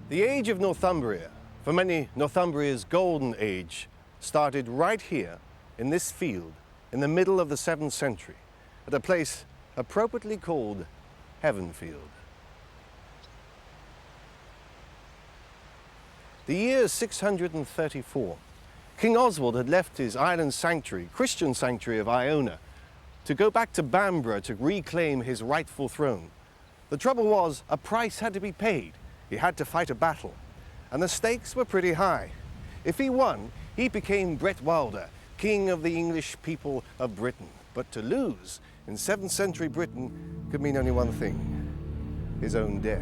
The age of Northumbria, for many Northumbria's golden age, started right here in this field in the middle of the 7th century at a place appropriately called Heavenfield. The year 634. King Oswald had left his island sanctuary, Christian sanctuary of Iona, to go back to Bamborough to reclaim his rightful throne. The trouble was, a price had to be paid. He had to fight a battle, and the stakes were pretty high. If he won, he became Brett Wilder, king of the English people of Britain. But to lose in 7th century Britain could mean only one thing: his own death.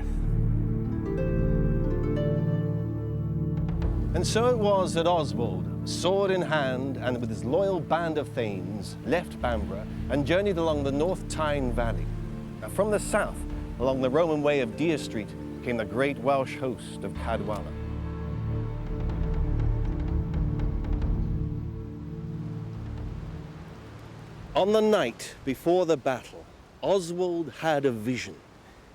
And so it was that Oswald, sword in hand and with his loyal band of thanes, left Bamborough and journeyed along the North Tyne Valley. Now, from the south, along the Roman way of Deer Street, came the great Welsh host of Cadwalla. On the night before the battle, Oswald had a vision.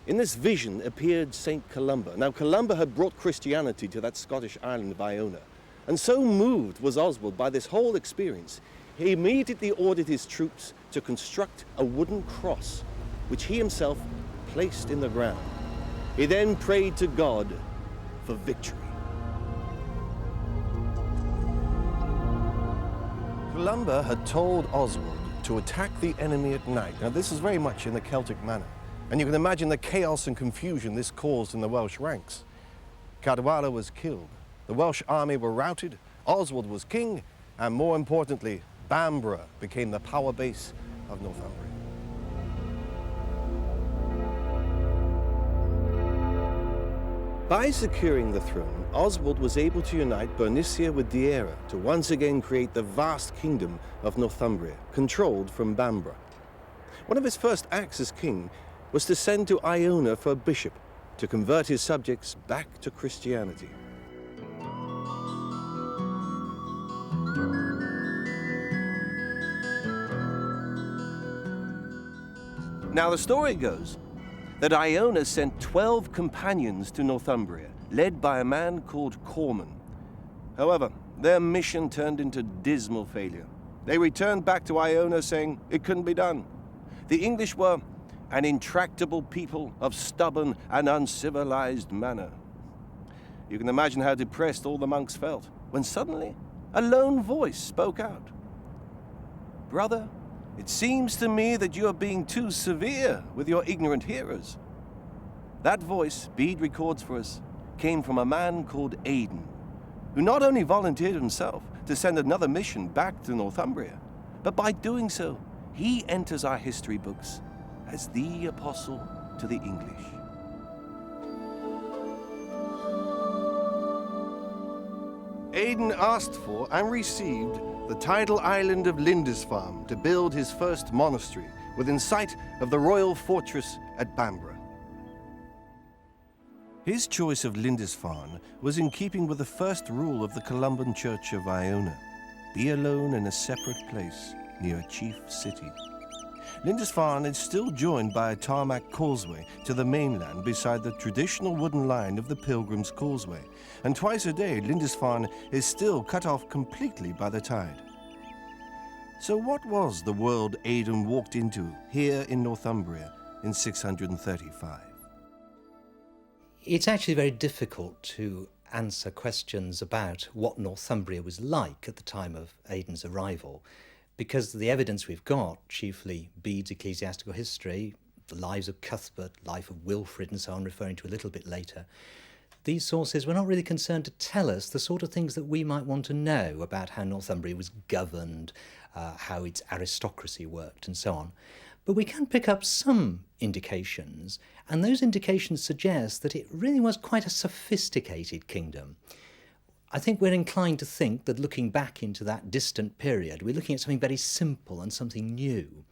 In this vision appeared St. Columba. Now, Columba had brought Christianity to that Scottish island of Iona. And so moved was Oswald by this whole experience, he immediately ordered his troops to construct a wooden cross, which he himself placed in the ground. He then prayed to God for victory. Columba had told Oswald to attack the enemy at night. Now, this is very much in the Celtic manner, and you can imagine the chaos and confusion this caused in the Welsh ranks. Cadwalla was killed, the Welsh army were routed, Oswald was king, and more importantly, Bamborough became the power base of Northumbria. By securing the throne, Oswald was able to unite Bernicia with Deira to once again create the vast kingdom of Northumbria, controlled from Bamborough. One of his first acts as king was to send to Iona for a bishop to convert his subjects back to Christianity. Now, the story goes that Iona sent 12 companions to Northumbria, led by a man called Corman. However, their mission turned into dismal failure. They returned back to Iona saying it couldn't be done. The English were an intractable people of stubborn and uncivilized manner. You can imagine how depressed all the monks felt when suddenly a lone voice spoke out. "Brother, it seems to me that you are being too severe with your ignorant hearers." That voice, Bede records for us, came from a man called Aidan, who not only volunteered himself to send another mission back to Northumbria, but by doing so, he enters our history books as the apostle to the English. Aidan asked for and received the tidal island of Lindisfarne to build his first monastery within sight of the royal fortress at Bamborough. His choice of Lindisfarne was in keeping with the first rule of the Columban Church of Iona: be alone in a separate place near a chief city. Lindisfarne is still joined by a tarmac causeway to the mainland beside the traditional wooden line of the Pilgrim's Causeway, and twice a day Lindisfarne is still cut off completely by the tide. So what was the world Aidan walked into here in Northumbria in 635? It's actually very difficult to answer questions about what Northumbria was like at the time of Aidan's arrival, because the evidence we've got, chiefly Bede's ecclesiastical history, the lives of Cuthbert, life of Wilfrid and so on, referring to a little bit later, these sources were not really concerned to tell us the sort of things that we might want to know about how Northumbria was governed, how its aristocracy worked and so on. But we can pick up some indications, and those indications suggest that it really was quite a sophisticated kingdom. I think we're inclined to think that looking back into that distant period, we're looking at something very simple and something new.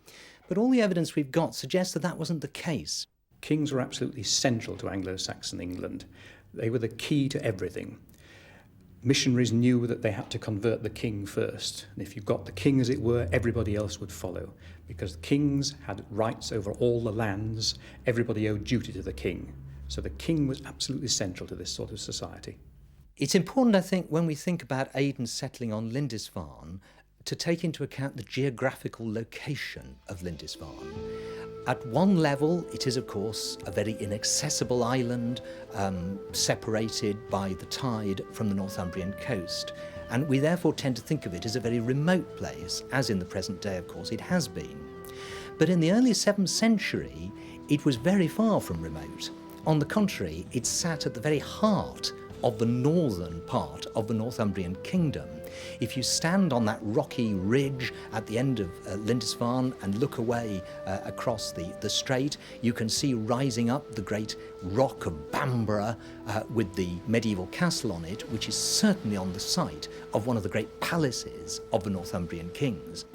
But all the evidence we've got suggests that that wasn't the case. Kings were absolutely central to Anglo-Saxon England. They were the key to everything. Missionaries knew that they had to convert the king first. And if you got the king, as it were, everybody else would follow. Because kings had rights over all the lands, everybody owed duty to the king. So the king was absolutely central to this sort of society. It's important, I think, when we think about Aidan settling on Lindisfarne, to take into account the geographical location of Lindisfarne. At one level, it is, of course, a very inaccessible island, separated by the tide from the Northumbrian coast. And we therefore tend to think of it as a very remote place, as in the present day, of course, it has been. But in the early 7th century, it was very far from remote. On the contrary, it sat at the very heart of the northern part of the Northumbrian kingdom. If you stand on that rocky ridge at the end of Lindisfarne and look away across the strait, you can see rising up the great rock of Bamborough with the medieval castle on it, which is certainly on the site of one of the great palaces of the Northumbrian kings.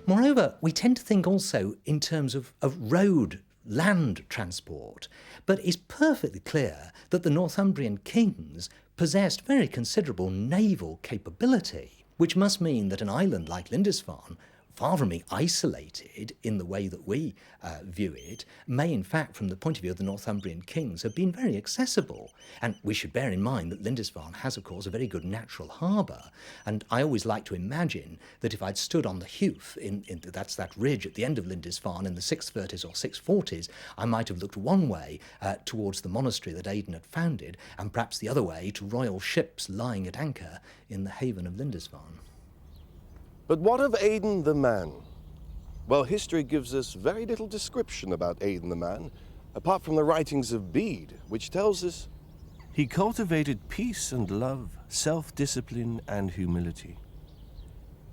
Moreover, we tend to think also in terms of road land transport, but it's perfectly clear that the Northumbrian kings possessed very considerable naval capability, which must mean that an island like Lindisfarne, far from being isolated in the way that we view it, may in fact, from the point of view of the Northumbrian kings, have been very accessible. And we should bear in mind that Lindisfarne has, of course, a very good natural harbour. And I always like to imagine that if I'd stood on the Heuch, that's that ridge at the end of Lindisfarne in the 630s or 640s, I might have looked one way towards the monastery that Aidan had founded, and perhaps the other way to royal ships lying at anchor in the haven of Lindisfarne. But what of Aidan the man? Well, history gives us very little description about Aidan the man, apart from the writings of Bede, which tells us he cultivated peace and love, self-discipline and humility.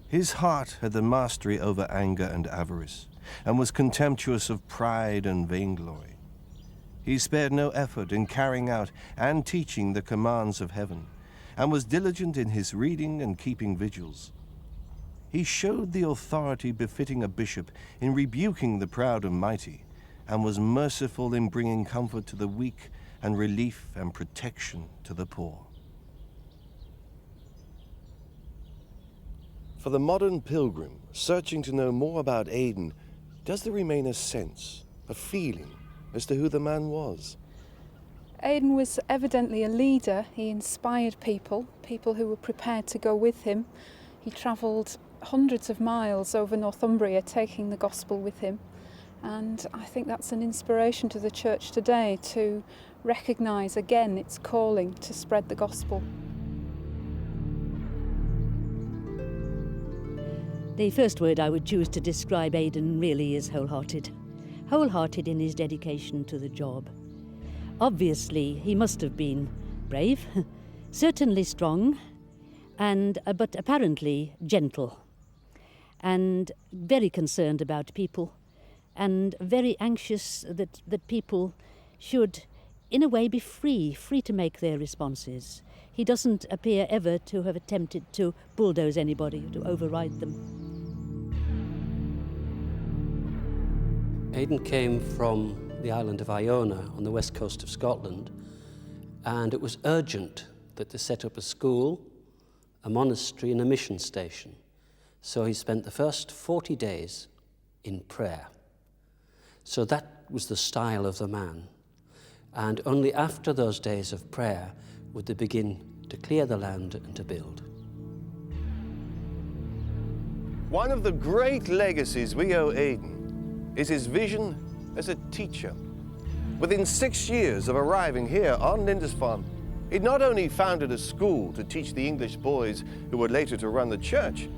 His heart had the mastery over anger and avarice, and was contemptuous of pride and vainglory. He spared no effort in carrying out and teaching the commands of heaven, and was diligent in his reading and keeping vigils. He showed the authority befitting a bishop in rebuking the proud and mighty, and was merciful in bringing comfort to the weak and relief and protection to the poor. For the modern pilgrim searching to know more about Aidan, does there remain a sense, a feeling as to who the man was? Aidan was evidently a leader. He inspired people who were prepared to go with him. He travelled hundreds of miles over Northumbria, taking the gospel with him. And I think that's an inspiration to the church today, to recognise again its calling to spread the gospel. The first word I would choose to describe Aidan really is wholehearted. Wholehearted in his dedication to the job. Obviously, he must have been brave, certainly strong, but apparently gentle, and very concerned about people, and very anxious that people should, in a way, be free to make their responses. He doesn't appear ever to have attempted to bulldoze anybody, to override them. Aidan came from the island of Iona on the west coast of Scotland, and it was urgent that they set up a school, a monastery and a mission station. So he spent the first 40 days in prayer. So that was the style of the man. And only after those days of prayer would they begin to clear the land and to build. One of the great legacies we owe Aidan is his vision as a teacher. Within 6 years of arriving here on Lindisfarne, he'd not only founded a school to teach the English boys who were later to run the church,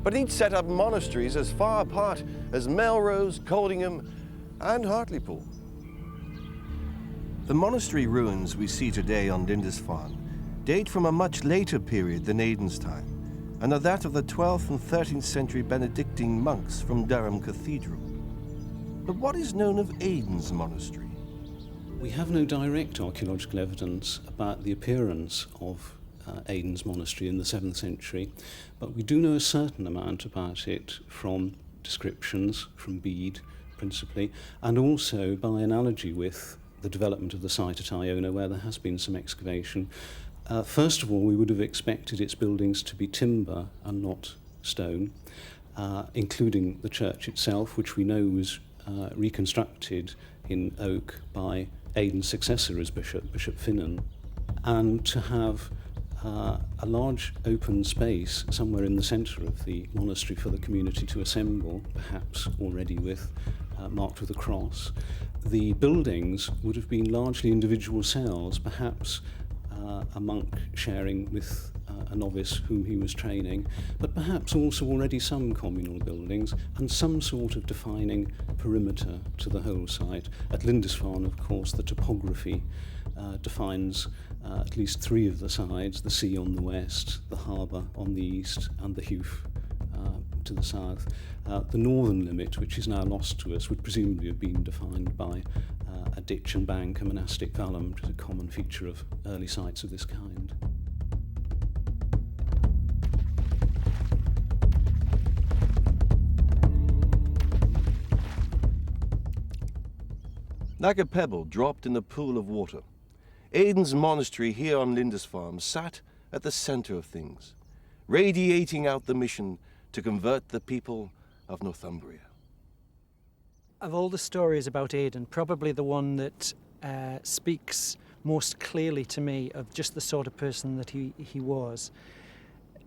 but he'd set up monasteries as far apart as Melrose, Coldingham, and Hartlepool. The monastery ruins we see today on Lindisfarne date from a much later period than Aidan's time, and are that of the 12th and 13th century Benedictine monks from Durham Cathedral. But what is known of Aidan's monastery? We have no direct archaeological evidence about the appearance of Aidan's monastery in the 7th century, but we do know a certain amount about it from descriptions, from Bede principally, and also by analogy with the development of the site at Iona, where there has been some excavation. First of all, we would have expected its buildings to be timber and not stone, including the church itself, which we know was reconstructed in oak by Aidan's successor as bishop, Bishop Finnan, and to have a large open space somewhere in the centre of the monastery for the community to assemble, perhaps already marked with a cross. The buildings would have been largely individual cells, perhaps a monk sharing with a novice whom he was training, but perhaps also already some communal buildings and some sort of defining perimeter to the whole site. At Lindisfarne, of course, the topography defines at least three of the sides: the sea on the west, the harbour on the east, and the Heuch to the south. The northern limit, which is now lost to us, would presumably have been defined by a ditch and bank, a monastic vallum, which is a common feature of early sites of this kind. Like a pebble dropped in the pool of water, Aidan's monastery here on Lindisfarne sat at the centre of things, radiating out the mission to convert the people of Northumbria. Of all the stories about Aidan, probably the one that speaks most clearly to me of just the sort of person that he was,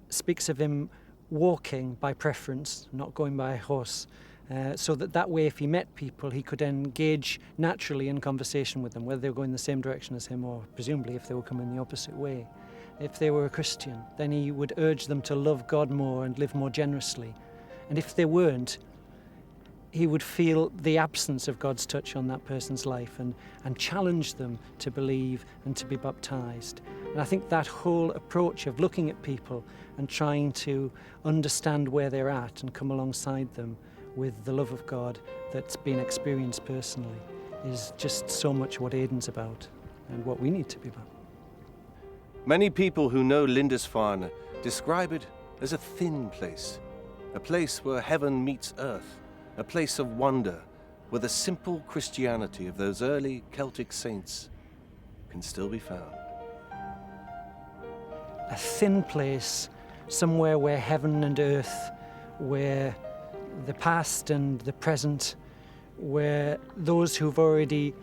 speaks of him walking by preference, not going by horse, so that way if he met people he could engage naturally in conversation with them, whether they were going the same direction as him or presumably if they were coming the opposite way. If they were a Christian, then he would urge them to love God more and live more generously. And if they weren't, he would feel the absence of God's touch on that person's life and challenge them to believe and to be baptized. And I think that whole approach of looking at people and trying to understand where they're at and come alongside them with the love of God that's been experienced personally is just so much what Aidan's about and what we need to be about. Many people who know Lindisfarne describe it as a thin place, a place where heaven meets earth, a place of wonder where the simple Christianity of those early Celtic saints can still be found. A thin place, somewhere where heaven and earth, where the past and the present, where those who've already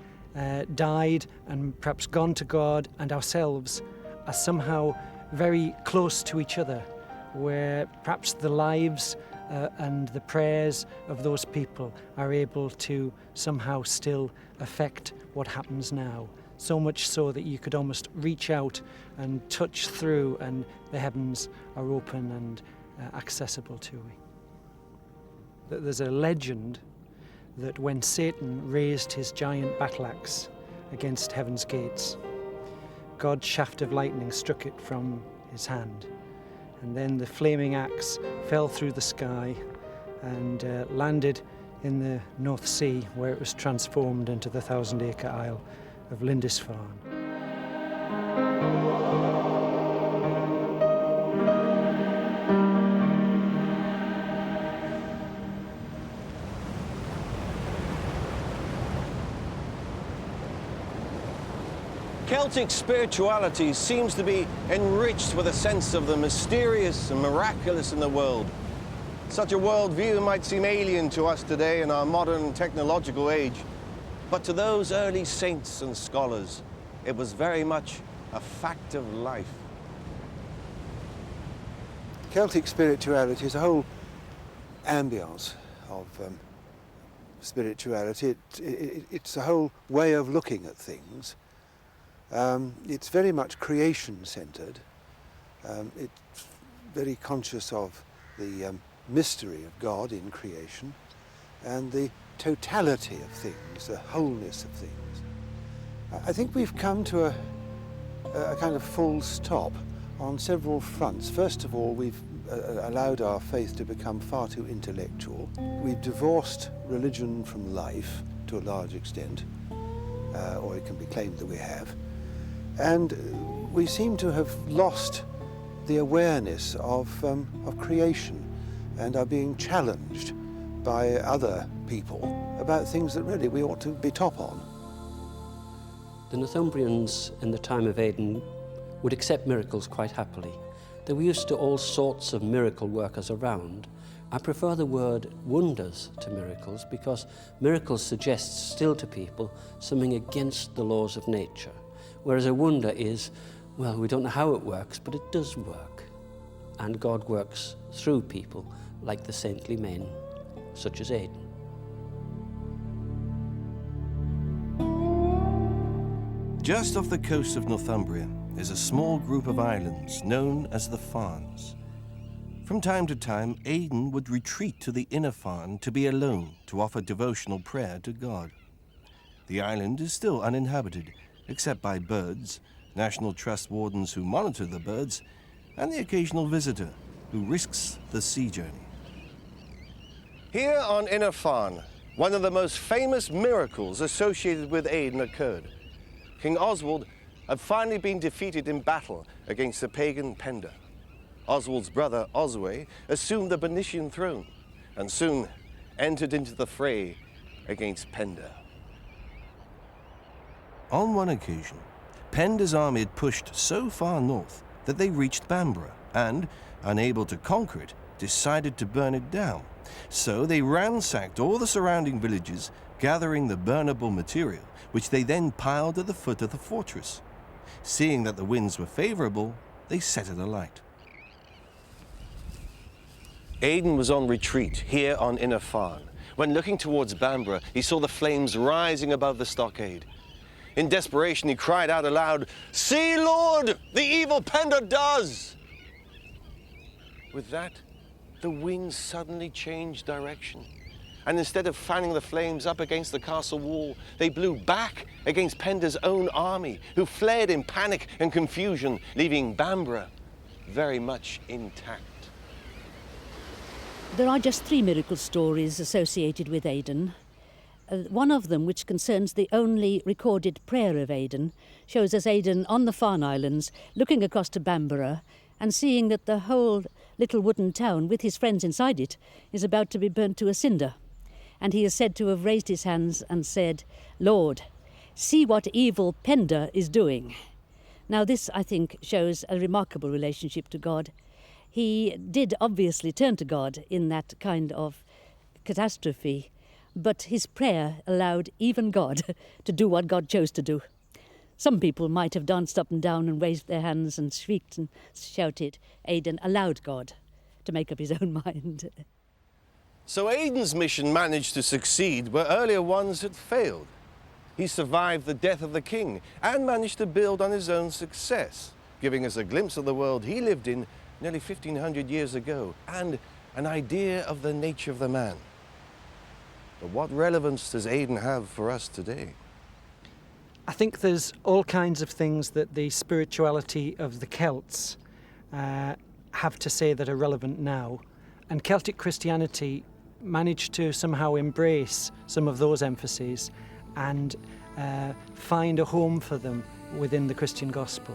died and perhaps gone to God and ourselves are somehow very close to each other, where perhaps the lives and the prayers of those people are able to somehow still affect what happens now. So much so that you could almost reach out and touch through and the heavens are open and accessible to you. There's a legend that when Satan raised his giant battle axe against heaven's gates, God's shaft of lightning struck it from his hand. And then the flaming axe fell through the sky and landed in the North Sea, where it was transformed into the 1,000-acre Isle of Lindisfarne. Celtic spirituality seems to be enriched with a sense of the mysterious and miraculous in the world. Such a worldview might seem alien to us today in our modern technological age, but to those early saints and scholars, it was very much a fact of life. Celtic spirituality is a whole ambience of spirituality. It's a whole way of looking at things. It's very much creation-centred. It's very conscious of the mystery of God in creation and the totality of things, the wholeness of things. I think we've come to a kind of full stop on several fronts. First of all, we've allowed our faith to become far too intellectual. We've divorced religion from life to a large extent, or it can be claimed that we have. And we seem to have lost the awareness of creation and are being challenged by other people about things that really we ought to be top on. The Northumbrians in the time of Aidan would accept miracles quite happily. There were used to all sorts of miracle workers around, I prefer the word wonders to miracles because miracles suggest still to people something against the laws of nature, whereas a wonder is, well, we don't know how it works, but it does work. And God works through people like the saintly men, such as Aidan. Just off the coast of Northumbria is a small group of islands known as the Farnes. From time to time, Aidan would retreat to the inner Farne to be alone to offer devotional prayer to God. The island is still uninhabited, except by birds, National Trust wardens who monitor the birds, and the occasional visitor who risks the sea journey. Here on Inner Farne, one of the most famous miracles associated with Aidan occurred. King Oswald had finally been defeated in battle against the pagan Penda. Oswald's brother, Oswey, assumed the Bernician throne and soon entered into the fray against Penda. On one occasion, Penda's army had pushed so far north that they reached Bamborough and, unable to conquer it, decided to burn it down. So they ransacked all the surrounding villages, gathering the burnable material, which they then piled at the foot of the fortress. Seeing that the winds were favorable, they set it alight. Aidan was on retreat here on Inner Farne. When looking towards Bamborough, he saw the flames rising above the stockade. In desperation, he cried out aloud, "See, Lord, the evil Penda does!" With that, the wind suddenly changed direction. And instead of fanning the flames up against the castle wall, they blew back against Penda's own army, who fled in panic and confusion, leaving Bamborough very much intact. There are just 3 miracle stories associated with Aidan. One of them, which concerns the only recorded prayer of Aidan, shows us Aidan on the Farne Islands, looking across to Bamborough and seeing that the whole little wooden town, with his friends inside it, is about to be burnt to a cinder. And he is said to have raised his hands and said, "Lord, see what evil Penda is doing." Now this, I think, shows a remarkable relationship to God. He did obviously turn to God in that kind of catastrophe, but his prayer allowed even God to do what God chose to do. Some people might have danced up and down and waved their hands and shrieked and shouted. Aidan allowed God to make up his own mind. So Aidan's mission managed to succeed where earlier ones had failed. He survived the death of the king and managed to build on his own success, giving us a glimpse of the world he lived in nearly 1,500 years ago and an idea of the nature of the man. But what relevance does Aidan have for us today? I think there's all kinds of things that the spirituality of the Celts have to say that are relevant now. And Celtic Christianity managed to somehow embrace some of those emphases and find a home for them within the Christian gospel.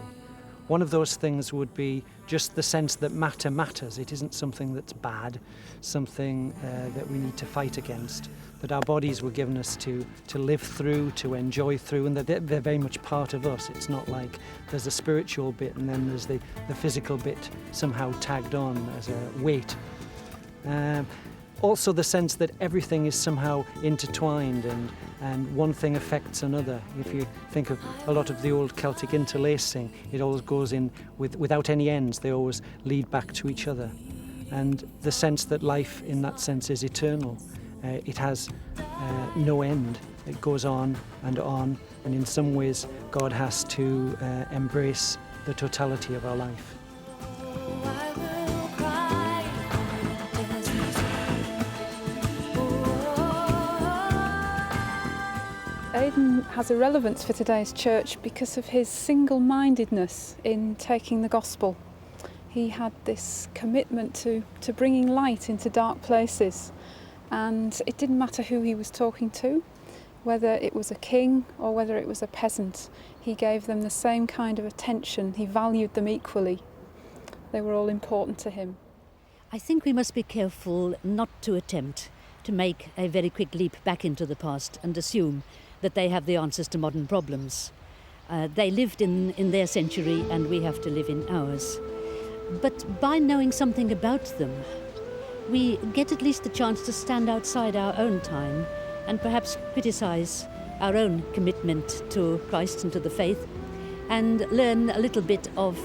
One of those things would be just the sense that matter matters. It isn't something that's bad, something that we need to fight against, that our bodies were given us to live through, to enjoy through, and that they're very much part of us. It's not like there's a spiritual bit and then there's the physical bit somehow tagged on as a weight. Also the sense that everything is somehow intertwined and one thing affects another. If you think of a lot of the old Celtic interlacing, it always goes in without any ends. They always lead back to each other. And the sense that life in that sense is eternal. It has no end. It goes on, and in some ways God has to embrace the totality of our life. Aidan has a relevance for today's church because of his single-mindedness in taking the gospel. He had this commitment to bringing light into dark places, and it didn't matter who he was talking to, whether it was a king or whether it was a peasant. He gave them the same kind of attention. He valued them equally. They were all important to him. I think we must be careful not to attempt to make a very quick leap back into the past and assume that they have the answers to modern problems. They lived in their century and we have to live in ours. But by knowing something about them, we get at least the chance to stand outside our own time and perhaps criticise our own commitment to Christ and to the faith, and learn a little bit of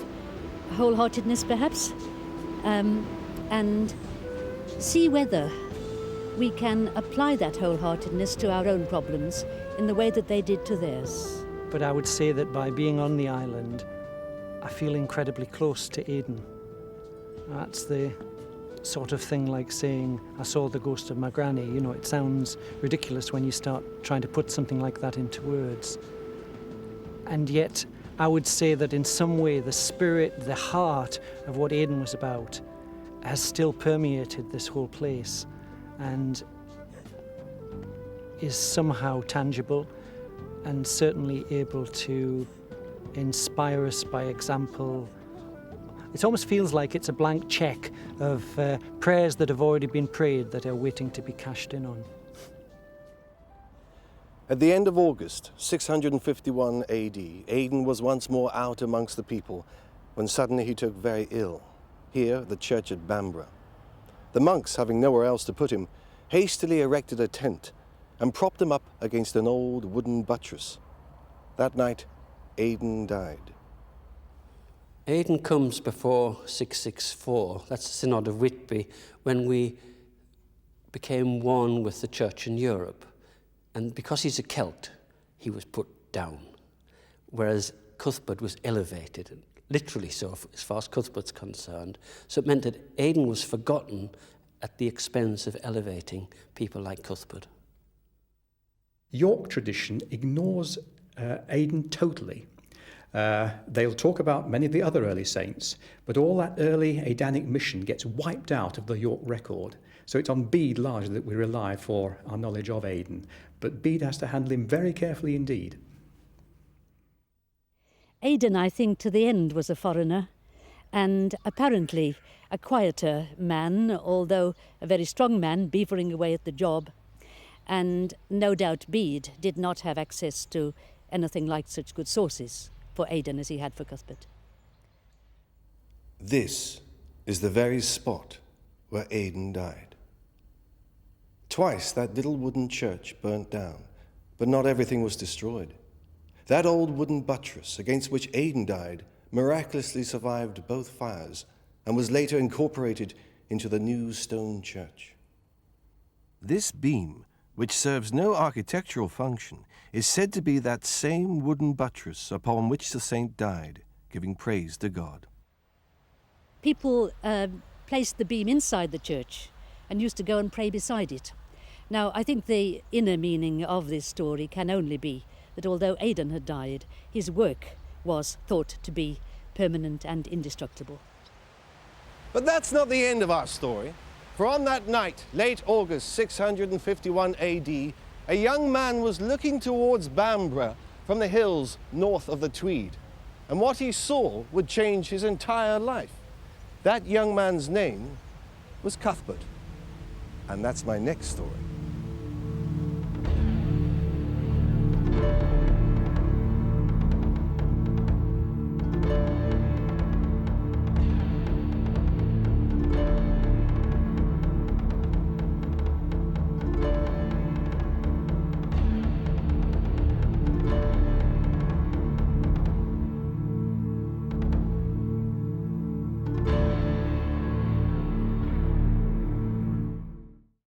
wholeheartedness perhaps, and see whether we can apply that wholeheartedness to our own problems in the way that they did to theirs. But I would say that by being on the island, I feel incredibly close to Aidan. That's the sort of thing like saying, I saw the ghost of my granny. You know, it sounds ridiculous when you start trying to put something like that into words. And yet, I would say that in some way, the spirit, the heart of what Aidan was about has still permeated this whole place and is somehow tangible and certainly able to inspire us by example. It almost feels like it's a blank check of prayers that have already been prayed that are waiting to be cashed in on. At the end of August 651 AD, Aidan was once more out amongst the people when suddenly he took very ill, here at the church at Bamborough. The monks, having nowhere else to put him, hastily erected a tent and propped him up against an old wooden buttress. That night, Aidan died. Aidan comes before 664, that's the Synod of Whitby, when we became one with the church in Europe. And because he's a Celt, he was put down, whereas Cuthbert was elevated, literally so as far as Cuthbert's concerned. So it meant that Aidan was forgotten at the expense of elevating people like Cuthbert. York tradition ignores Aidan totally. They'll talk about many of the other early saints, but all that early Aidanic mission gets wiped out of the York record. So it's on Bede largely that we rely for our knowledge of Aidan. But Bede has to handle him very carefully indeed. Aidan, I think, to the end was a foreigner, and apparently a quieter man, although a very strong man, beavering away at the job. And no doubt Bede did not have access to anything like such good sources for Aidan as he had for Cuthbert. This is the very spot where Aidan died. Twice that little wooden church burnt down, but not everything was destroyed. That old wooden buttress against which Aidan died miraculously survived both fires and was later incorporated into the new stone church. This beam, which serves no architectural function, is said to be that same wooden buttress upon which the saint died, giving praise to God. People placed the beam inside the church and used to go and pray beside it. Now, I think the inner meaning of this story can only be that although Aidan had died, his work was thought to be permanent and indestructible. But that's not the end of our story. For on that night, late August 651 AD, a young man was looking towards Bamborough from the hills north of the Tweed, and what he saw would change his entire life. That young man's name was Cuthbert, and that's my next story.